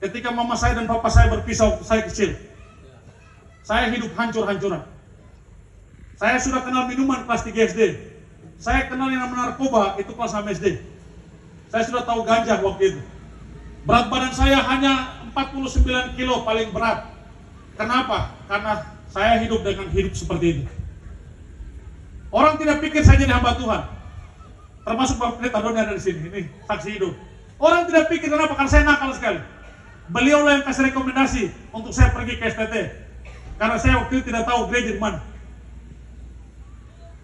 Ketika mama saya dan papa saya berpisah waktu saya kecil, saya hidup hancur-hancuran. Saya sudah kenal minuman kelas 3 SD. Saya kenal yang namanya narkoba itu kelas 6 SD. Saya sudah tahu ganja waktu itu. Berat badan saya hanya 49 kilo paling berat. Kenapa? Karena saya hidup dengan hidup seperti itu. Orang tidak pikir saya jadi hamba Tuhan. Termasuk Pak Pendeta Doni ada di sini. Ini saksi hidup. Orang tidak pikir kenapa? Karena saya nakal sekali. Beliau lah yang kasih rekomendasi untuk saya pergi ke STT. Karena saya waktu itu tidak tahu gereja di mana.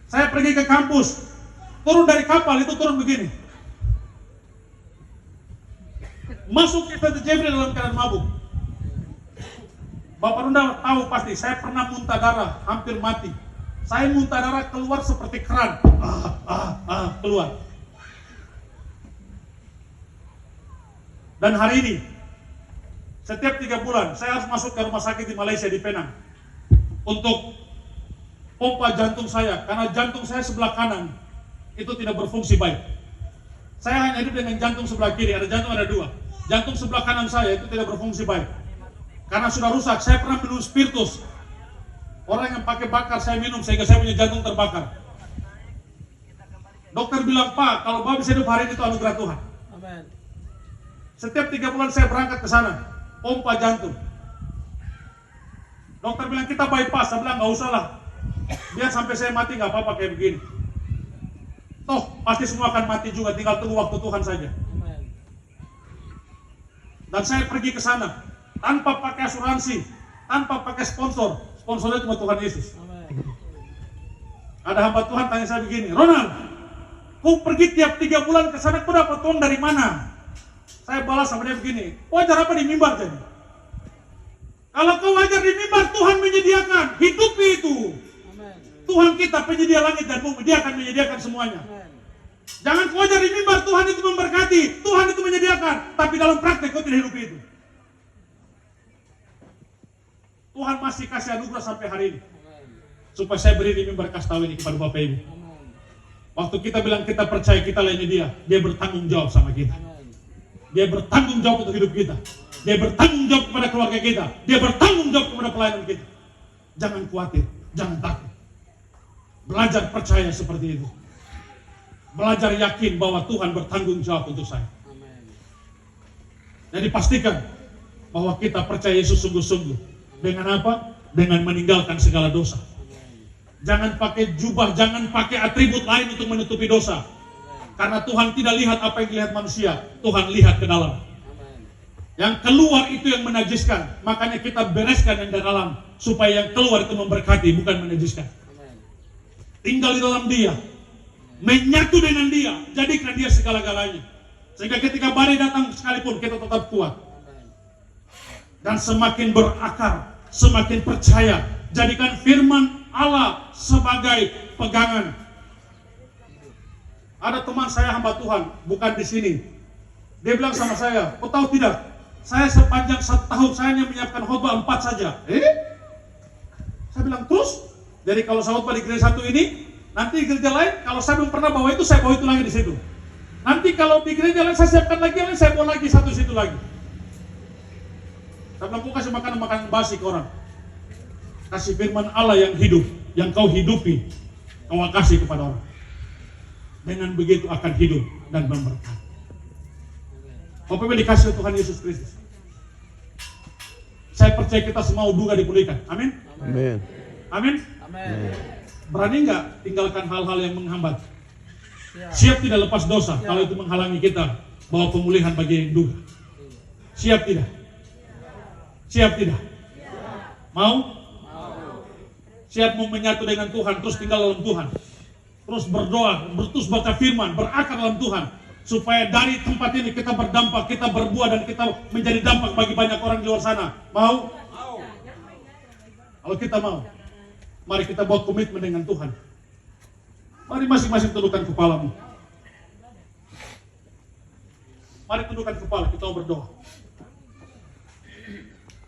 Saya pergi ke kampus, turun dari kapal itu turun begini. Masuk ke STT Jeffrey dalam keadaan mabuk. Bapak Runda tahu pasti, saya pernah muntah darah, hampir mati. Saya muntah darah keluar seperti keran. Keluar. Dan hari ini, setiap 3 bulan, saya harus masuk ke rumah sakit di Malaysia, di Penang. Untuk pompa jantung saya, karena jantung saya sebelah kanan itu tidak berfungsi baik. Saya hanya hidup dengan jantung sebelah kiri, ada jantung ada 2. Jantung sebelah kanan saya itu tidak berfungsi baik, karena sudah rusak. Saya pernah minum spiritus, orang yang pakai bakar saya minum sehingga saya punya jantung terbakar. Dokter bilang, Pak, kalau Bapak bisa hidup hari ini itu anugerah Tuhan. Amen. Setiap 3 bulan saya berangkat ke sana, pompa jantung. Dokter bilang kita bypass, saya bilang nggak usah lah. Biar sampai saya mati nggak apa-apa kayak begini. Toh pasti semua akan mati juga, tinggal tunggu waktu Tuhan saja. Dan saya pergi ke sana tanpa pakai asuransi, tanpa pakai sponsor. Sponsornya cuma Tuhan Yesus. Ada hamba Tuhan tanya saya begini, Ronald, kau pergi tiap 3 bulan ke sana, kau dapat uang dari mana? Saya balas sama dia begini, wajar apa di mimbar jadi? Kalau kau wajar di mimbar, Tuhan menyediakan, hidupi itu. Tuhan kita penyedia langit dan bumi, Dia akan menyediakan semuanya. Jangan kau wajar di mimbar, Tuhan itu memberkati, Tuhan itu menyediakan, tapi dalam praktek kau tidak hidupi itu. Tuhan masih kasih anugerah sampai hari ini. Supaya saya beri di mimbar kasih tahu ini kepada Bapak Ibu. Waktu kita bilang kita percaya kita lainnya Dia bertanggung jawab sama kita. Dia bertanggung jawab untuk hidup kita. Dia bertanggung jawab kepada keluarga kita. Dia bertanggung jawab kepada pelayanan kita. Jangan khawatir, jangan takut. Belajar percaya seperti itu. Belajar yakin bahwa Tuhan bertanggung jawab untuk saya. Jadi pastikan bahwa kita percaya Yesus sungguh-sungguh. Dengan apa? Dengan meninggalkan segala dosa. Jangan pakai jubah, jangan pakai atribut lain untuk menutupi dosa. Karena Tuhan tidak lihat apa yang dilihat manusia, Tuhan lihat ke dalam. Yang keluar itu yang menajiskan, makanya kita bereskan yang dari dalam, supaya yang keluar itu memberkati, bukan menajiskan. Tinggal di dalam Dia, menyatu dengan Dia, jadikan Dia segala-galanya. Sehingga ketika badai datang sekalipun kita tetap kuat. Dan semakin berakar, semakin percaya, jadikan firman Allah sebagai pegangan. Ada teman saya hamba Tuhan, bukan di sini. Dia bilang sama saya, kau tahu tidak? Saya sepanjang 1 tahun saya hanya menyiapkan khotbah 4 saja. Saya bilang terus. Jadi kalau saya khotbah di gereja satu ini, nanti di gereja lain, kalau saya belum pernah bawa itu, saya bawa itu lagi di situ. Nanti kalau di gereja lain saya siapkan lagi, yang lain saya bawa lagi satu situ lagi. Saya bilang, kau kasih makanan basi ke orang. Kasih firman Allah yang hidup, yang kau hidupi, kau kasih kepada orang. Dengan begitu akan hidup dan memberkati. Bapak Ibu dikasih Tuhan Yesus Kristus. Saya percaya kita semua juga dipulihkan. Amin. Amin. Amin. Amin. Berani nggak tinggalkan hal-hal yang menghambat? Siap tidak lepas dosa kalau itu menghalangi kita bawa pemulihan bagi yang duga? Siap tidak? Siap tidak? Mau? Siap mau menyatu dengan Tuhan, terus tinggal dalam Tuhan, terus berdoa, terus baca firman, berakar dalam Tuhan, supaya dari tempat ini kita berdampak, kita berbuah, dan kita menjadi dampak bagi banyak orang di luar sana. Mau? Kalau kita mau, mari kita buat komitmen dengan Tuhan. Mari masing-masing tundukkan kepalamu. Mari tundukkan kepala, kita mau berdoa.